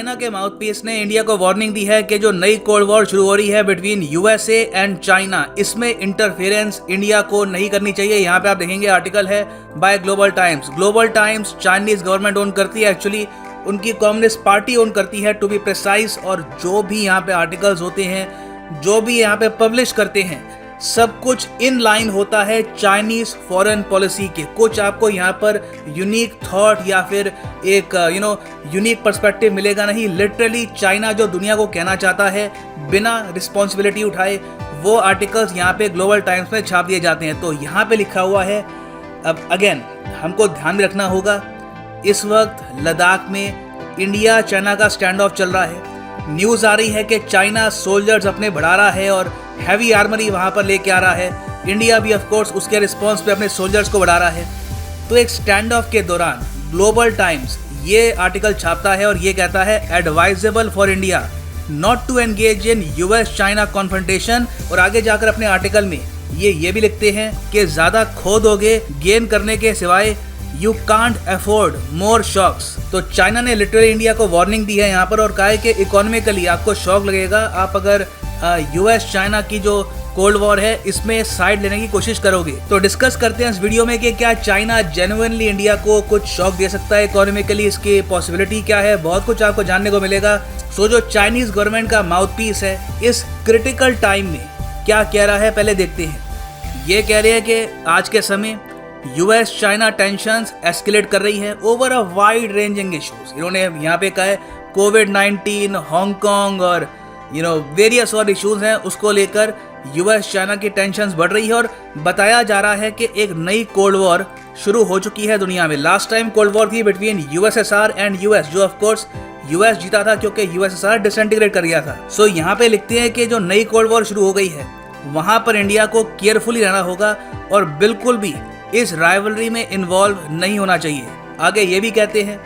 China के mouthpiece ने India को वार्निंग दी है कि जो नई कोल्ड वॉर शुरू हो रही है बिटवीन यूएसए एंड चाइना, इसमें इंटरफेरेंस इंडिया को नहीं करनी चाहिए। यहाँ पे आप देखेंगे आर्टिकल है by Global Times. Global Times Chinese government own करती है, एक्चुअली उनकी कम्युनिस्ट पार्टी ओन करती है टू बी प्रिसाइज। और जो भी यहाँ पे आर्टिकल्स होते हैं, जो भी यहाँ पे पब्लिश करते हैं, सब कुछ इन लाइन होता है चाइनीज फॉरेन पॉलिसी के। कुछ आपको यहाँ पर यूनिक थॉट या फिर एक यूनिक पर्सपेक्टिव मिलेगा नहीं। लिटरली चाइना जो दुनिया को कहना चाहता है बिना रिस्पॉन्सिबिलिटी उठाए, वो आर्टिकल्स यहाँ पे ग्लोबल टाइम्स में छाप दिए जाते हैं। तो यहाँ पे लिखा हुआ है, अब अगेन हमको ध्यान में रखना होगा, इस वक्त लद्दाख में इंडिया चाइना का स्टैंड ऑफ चल रहा है। न्यूज़ आ रही है कि चाइना सोल्जर्स अपने बढ़ा रहा है और हैवी आर्मरी वहाँ पर लेके आ रहा है। इंडिया भी ऑफ कोर्स उसके रिस्पॉन्स पे अपने सोल्जर्स को बढ़ा रहा है। तो एक स्टैंड ऑफ के दौरान ग्लोबल टाइम्स ये आर्टिकल छापता है और ये कहता है advisable for India not to engage in US China confrontation. और आगे जाकर अपने आर्टिकल में ये भी लिखते हैं कि ज़्यादा खोदोगे गेन करने के सिवाय you can't afford more shocks. तो चाइना ने लिटरली इंडिया को वार्निंग दी है यहाँ पर और कहा है कि इकोनॉमिकली आपको शॉक लगेगा आप अगर यूएस चाइना की जो कोल्ड वॉर है इसमें साइड लेने की कोशिश करोगे। तो डिस्कस करते हैं इस वीडियो में कि क्या चाइना जेन्युइनली इंडिया को कुछ शॉक दे सकता है इकोनॉमिकली, इसकी पॉसिबिलिटी क्या है, बहुत कुछ आपको जानने को मिलेगा। सो जो चाइनीज गवर्नमेंट का माउथपीस है इस क्रिटिकल टाइम में क्या कह रहा है पहले देखते हैं। ये कह रहे हैं कि आज के समय यूएस चाइना टेंशंस एस्केलेट कर रही है over a wide ranging issues. इन्होंने यहाँ पे कहा है कोविड-19, हांगकांग और वेरियस और इश्यूज हैं, उसको लेकर यूएस चाइना की टेंशंस बढ़ रही है। और बताया जा रहा है कि एक नई कोल्ड वॉर शुरू हो चुकी है दुनिया में। लास्ट टाइम कोल्ड वॉर थी बिटवीन यूएसएसआर एंड यूएस, जो ऑफ कोर्स यूएस जीता था क्योंकि यूएसएसआर डिसइंटीग्रेट कर गया था। सो यहाँ पे लिखते हैं कि जो नई कोल्ड वॉर शुरू हो गई है वहां पर इंडिया को केयरफुली रहना होगा और बिल्कुल भी इस राइवलरी में इन्वॉल्व नहीं होना चाहिए। आगे ये भी कहते हैं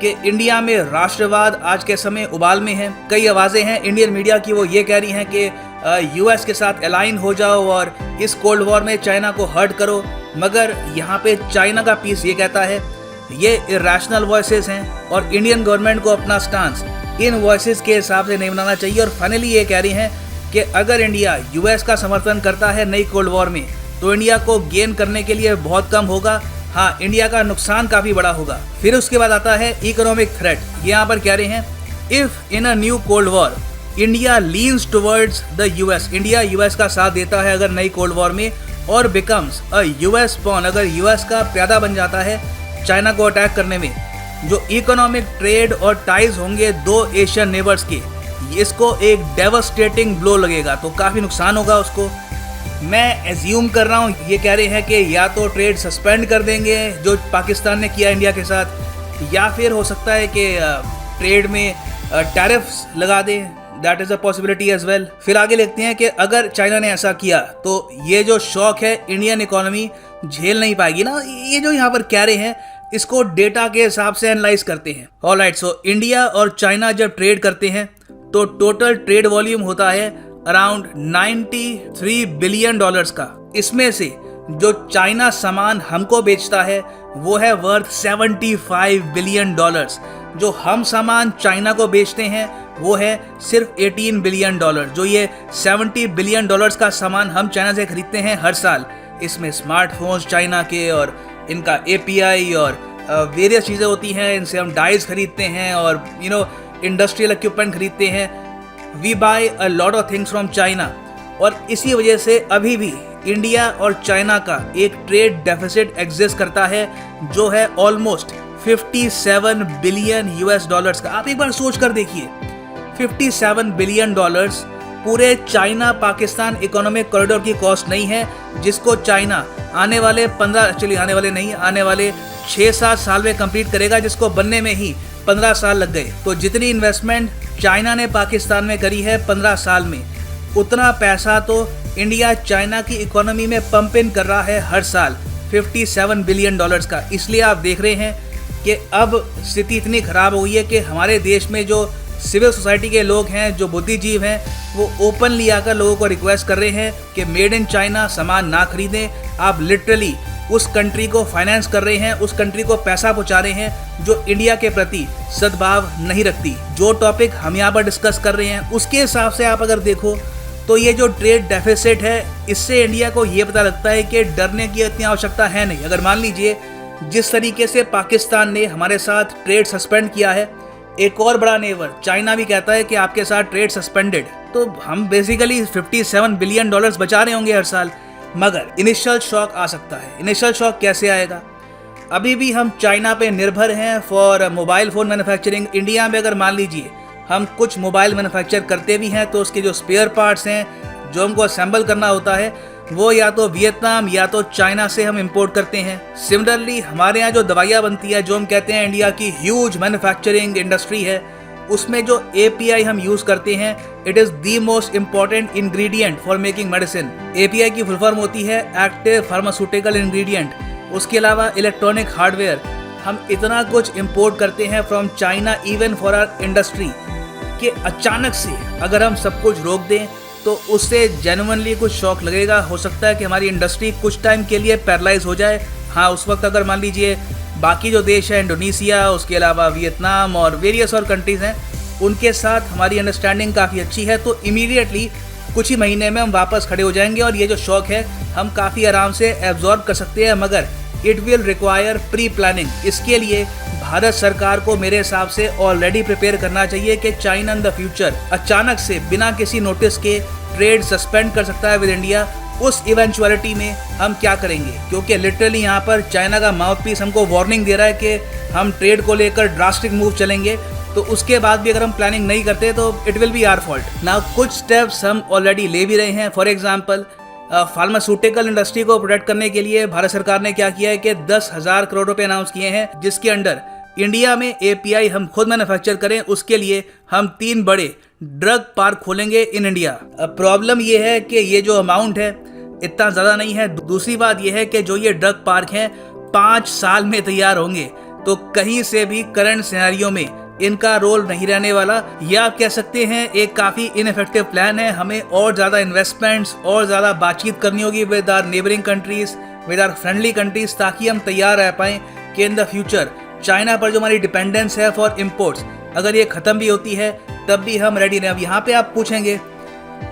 कि इंडिया में राष्ट्रवाद आज के समय उबाल में है। कई आवाज़ें हैं इंडियन मीडिया की, वो ये कह रही हैं कि यूएस के साथ अलाइन हो जाओ और इस कोल्ड वॉर में चाइना को हर्ट करो। मगर यहाँ पे चाइना का पीस ये कहता है ये इरेशनल वॉइसेस हैं और इंडियन गवर्नमेंट को अपना स्टांस इन वॉइसेस के हिसाब से नहीं बनाना चाहिए। और फाइनली ये कह रही हैं कि अगर इंडिया यूएस का समर्थन करता है नई कोल्ड वॉर में तो इंडिया को गेन करने के लिए बहुत कम होगा, हाँ इंडिया का नुकसान काफी बड़ा होगा। फिर उसके बाद आता है इकोनॉमिक थ्रेट। ये यहाँ पर कह रहे हैं if in a new cold war India leans towards the US, India US का साथ देता है अगर नई कोल्ड वॉर में और बिकम्स अ यूएस पॉन, अगर यूएस का प्यादा बन जाता है चाइना को अटैक करने में, जो इकोनॉमिक ट्रेड और टाइज होंगे दो एशियन नेबर्स के, इसको एक डेवास्टेटिंग ब्लो लगेगा, तो काफी नुकसान होगा उसको। मैं एज्यूम कर रहा हूँ ये कह रहे हैं कि या तो ट्रेड सस्पेंड कर देंगे जो पाकिस्तान ने किया इंडिया के साथ, या फिर हो सकता है कि ट्रेड में टैरिफ्स लगा दें, that is a possibility as well. फिर आगे लिखते हैं कि अगर चाइना ने ऐसा किया तो ये जो शॉक है इंडियन इकोनॉमी झेल नहीं पाएगी ना। ये जो यहाँ पर कह रहे हैं इसको डेटा के हिसाब से एनालाइज करते हैं। ऑलराइट, सो इंडिया और चाइना जब ट्रेड करते हैं तो टोटल ट्रेड वॉल्यूम होता है अराउंड 93 बिलियन डॉलर्स का। इसमें से जो चाइना सामान हमको बेचता है वो है वर्थ 75 बिलियन डॉलर्स। जो हम सामान चाइना को बेचते हैं वो है सिर्फ 18 बिलियन डॉलर। जो ये 70 बिलियन डॉलर्स का सामान हम चाइना से खरीदते हैं हर साल, इसमें स्मार्टफोन्स चाइना के और इनका API और वेरियस चीज़ें होती हैं, इनसे हम डाइज खरीदते हैं और इंडस्ट्रियल इक्विपमेंट खरीदते हैं। We buy a lot of things from China. और इसी वजह से अभी भी इंडिया और चाइना का एक ट्रेड डेफिसिट एग्जिस्ट करता है जो है ऑलमोस्ट 57 बिलियन US डॉलर्स का। आप एक बार सोच कर देखिए, 57 बिलियन डॉलर्स पूरे चाइना पाकिस्तान इकोनॉमिक कॉरिडोर की कॉस्ट नहीं है, जिसको चाइना आने वाले 6-7 साल में कंप्लीट करेगा, जिसको बनने में ही 15 साल लग गए। तो जितनी इन्वेस्टमेंट चाइना ने पाकिस्तान में करी है 15 साल में, उतना पैसा तो इंडिया चाइना की इकोनॉमी में पंप इन कर रहा है हर साल 57 बिलियन डॉलर्स का। इसलिए आप देख रहे हैं कि अब स्थिति इतनी खराब हो गई है कि हमारे देश में जो सिविल सोसाइटी के लोग हैं, जो बुद्धिजीव हैं, वो ओपनली आकर लोगों को रिक्वेस्ट कर रहे हैं कि मेड इन चाइना सामान ना खरीदें। आप लिटरली उस कंट्री को फाइनेंस कर रहे हैं, उस कंट्री को पैसा पहुंचा रहे हैं जो इंडिया के प्रति सद्भाव नहीं रखती। जो टॉपिक हम यहाँ पर डिस्कस कर रहे हैं उसके हिसाब से आप अगर देखो तो ये जो ट्रेड डेफिसिट है, इससे इंडिया को ये पता लगता है कि डरने की इतनी आवश्यकता है नहीं। अगर मान लीजिए जिस तरीके से पाकिस्तान ने हमारे साथ ट्रेड सस्पेंड किया है, एक और बड़ा नेबर चाइना भी कहता है कि आपके साथ ट्रेड सस्पेंडेड, तो हम बेसिकली $57 बिलियन बचा रहे होंगे हर साल। मगर इनिशियल शॉक आ सकता है। इनिशियल शॉक कैसे आएगा? अभी भी हम चाइना पे निर्भर हैं for mobile phone manufacturing. India में अगर मान लीजिए हम कुछ मोबाइल मैन्युफैक्चर करते भी हैं तो उसके जो स्पेयर पार्ट्स हैं जो हमको असेंबल करना होता है वो या तो वियतनाम या तो चाइना से हम इंपोर्ट करते हैं। सिमिलरली हमारे यहाँ जो दवाइयाँ बनती है, जो हम कहते हैं इंडिया की ह्यूज मैन्युफैक्चरिंग इंडस्ट्री है, उसमें जो API हम यूज़ करते हैं, it is the most important ingredient for making medicine. API की फुल फॉर्म होती है एक्टिव फार्मास्यूटिकल इंग्रेडिएंट। उसके अलावा इलेक्ट्रॉनिक हार्डवेयर, हम इतना कुछ इंपोर्ट करते हैं from China even for our industry कि अचानक से अगर हम सब कुछ रोक दें तो उससे जेन्युइनली कुछ शॉक लगेगा। हो सकता है कि हमारी इंडस्ट्री कुछ टाइम के लिए पैरालाइज हो जाए। हाँ, उस वक्त अगर मान लीजिए बाकी जो देश है, इंडोनेशिया, उसके अलावा वियतनाम और वेरियस और कंट्रीज़ हैं, उनके साथ हमारी अंडरस्टैंडिंग काफ़ी अच्छी है, तो इमीडिएटली कुछ ही महीने में हम वापस खड़े हो जाएंगे और ये जो शॉक है हम काफ़ी आराम से एब्जॉर्ब कर सकते हैं। मगर it will require pre planning. इसके लिए भारत सरकार को मेरे हिसाब से ऑलरेडी प्रिपेयर करना चाहिए कि चाइना इन द फ्यूचर अचानक से बिना किसी नोटिस के ट्रेड सस्पेंड कर सकता है विद इंडिया। उस इवेंचुअलिटी में हम क्या करेंगे? क्योंकि लिटरली यहाँ पर चाइना का माउथ पीस हमको वार्निंग दे रहा है कि हम ट्रेड को लेकर ड्रास्टिक मूव चलेंगे, तो उसके बाद भी अगर हम प्लानिंग नहीं करते तो it will be our fault. Now कुछ स्टेप्स हम ऑलरेडी ले भी रहे हैं। फॉर एग्जाम्पल फार्मास्यूटिकल इंडस्ट्री को प्रोटेक्ट करने के लिए भारत सरकार ने क्या किया है कि 10,000 करोड़ रुपए अनाउंस किए हैं, जिसके अंडर इंडिया में API हम खुद मैन्युफैक्चर करें, उसके लिए हम 3 बड़े ड्रग पार्क खोलेंगे इन इंडिया। अब प्रॉब्लम ये है कि ये जो अमाउंट है इतना ज़्यादा नहीं है। दूसरी बात ये है कि जो ये ड्रग पार्क हैं 5 साल में तैयार होंगे, तो कहीं से भी करंट सिनेरियो में इनका रोल नहीं रहने वाला। या आप कह सकते हैं एक काफ़ी इनफेक्टिव प्लान है। हमें और ज़्यादा इन्वेस्टमेंट्स और ज़्यादा बातचीत करनी होगी with our neighbouring countries, with our friendly countries, ताकि हम तैयार रह पाएँ कि इन द फ्यूचर चाइना पर जो हमारी डिपेंडेंस है फॉर इम्पोर्ट्स, अगर ये ख़त्म भी होती है तब भी हम रेडी रहें। अब यहाँ पे आप पूछेंगे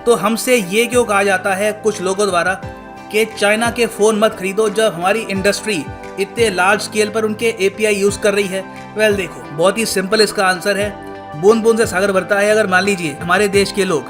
तो हमसे ये क्यों कहा जाता है कुछ लोगों द्वारा कि चाइना के फ़ोन मत खरीदो जब हमारी इंडस्ट्री इतने लार्ज स्केल पर उनके API यूज़ कर रही है? वेल देखो, बहुत ही सिंपल इसका आंसर है। बूंद बूंद से सागर भरता है। अगर मान लीजिए हमारे देश के लोग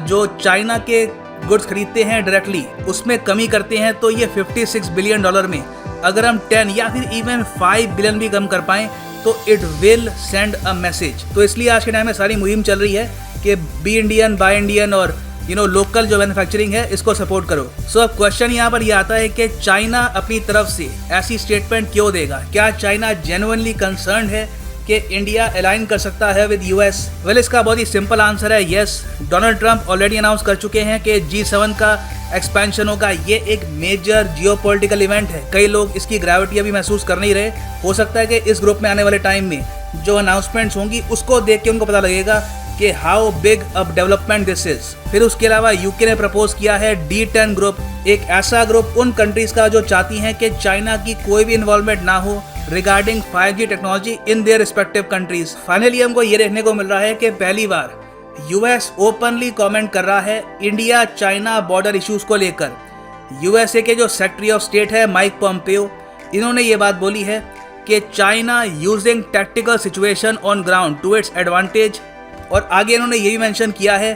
जो चाइना के गुड्स खरीदते हैं डायरेक्टली, उसमें कमी करते हैं, तो ये $56 बिलियन में अगर हम 10 या फिर इवन 5 बिलियन भी कम कर पाएँ तो it will send a message. तो इसलिए आज के टाइम में सारी मुहिम चल रही है कि बी इंडियन, बाय इंडियन और लोकल जो मैन्युफैक्चरिंग है इसको सपोर्ट करो। सो अब क्वेश्चन यहाँ पर ये आता है कि चाइना अपनी तरफ से ऐसी स्टेटमेंट क्यों देगा? क्या चाइना जेन्युइनली कंसर्न्ड है कि इंडिया अलाइन कर सकता है विद US? वेल, इसका बहुत ही सिंपल आंसर है yes. Donald Trump already announce कर चुके हैं कि G7 का एक्सपेंशन होगा। ये एक मेजर जियोपॉलिटिकल इवेंट है। कई लोग इसकी ग्रेविटी अभी महसूस कर नहीं रहे। हो सकता है कि इस ग्रुप में आने वाले टाइम में जो अनाउंसमेंट्स होंगी उसको देख के उनको पता लगेगा कि how big a development this is. फिर उसके अलावा यूके ने प्रपोज किया है D10 ग्रुप, एक ऐसा ग्रुप उन कंट्रीज का जो चाहती हैं कि चाइना की कोई भी इन्वॉल्वमेंट ना हो regarding 5G technology in their respective countries. Finally हमको ये देखने को मिल रहा है कि पहली बार US ओपनली कमेंट कर रहा है इंडिया चाइना बॉर्डर इश्यूज को लेकर। USA के जो सेक्रेटरी ऑफ स्टेट है माइक पोम्पियो, इन्होंने ये बात बोली है कि China using tactical situation on ground to its advantage. और आगे इन्होंने ये भी मेंशन किया है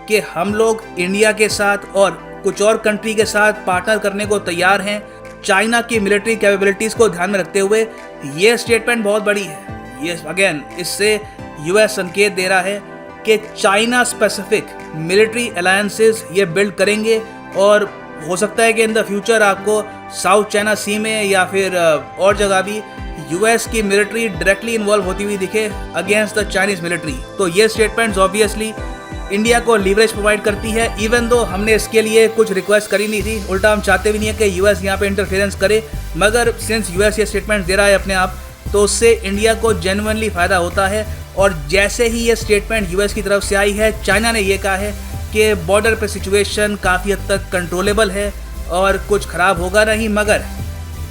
कि हम लोग इंडिया के साथ और कुछ और कंट्री के साथ पार्टनर करने को तैयार हैं चाइना की मिलिट्री कैपेबिलिटीज़ को ध्यान में रखते हुए। ये स्टेटमेंट बहुत बड़ी है। ये अगेन इससे US संकेत दे रहा है कि चाइना स्पेसिफिक मिलिट्री अलायंसेस ये बिल्ड करेंगे और हो सकता है कि इन द फ्यूचर आपको साउथ चाइना सी में या फिर और जगह भी US की मिलिट्री डायरेक्टली इन्वॉल्व होती हुई दिखे अगेंस्ट द चाइनीज मिलिट्री। तो ये स्टेटमेंट्स ऑब्वियसली इंडिया को लीवरेज प्रोवाइड करती है। इवन दो हमने इसके लिए कुछ रिक्वेस्ट करी नहीं थी, उल्टा हम चाहते भी नहीं है कि US यहाँ पे इंटरफेरेंस करे, मगर सिंस US ये स्टेटमेंट दे रहा है अपने आप, तो उससे इंडिया को जेन्युइनली फ़ायदा होता है। और जैसे ही ये स्टेटमेंट US की तरफ से आई है, चाइना ने ये कहा है कि बॉर्डर पे सिचुएशन काफ़ी हद तक कंट्रोलेबल है और कुछ ख़राब होगा नहीं, मगर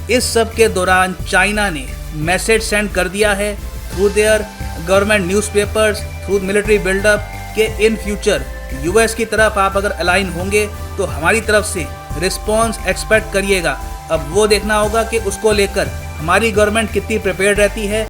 इस सब के दौरान चाइना ने मैसेज सेंड कर दिया है through their government newspapers, through military buildup के इन फ्यूचर यूएस की तरफ आप अगर अलाइन होंगे तो हमारी तरफ से रिस्पॉन्स एक्सपेक्ट करिएगा। अब वो देखना होगा कि उसको लेकर हमारी गवर्नमेंट कितनी प्रिपेयर्ड रहती है।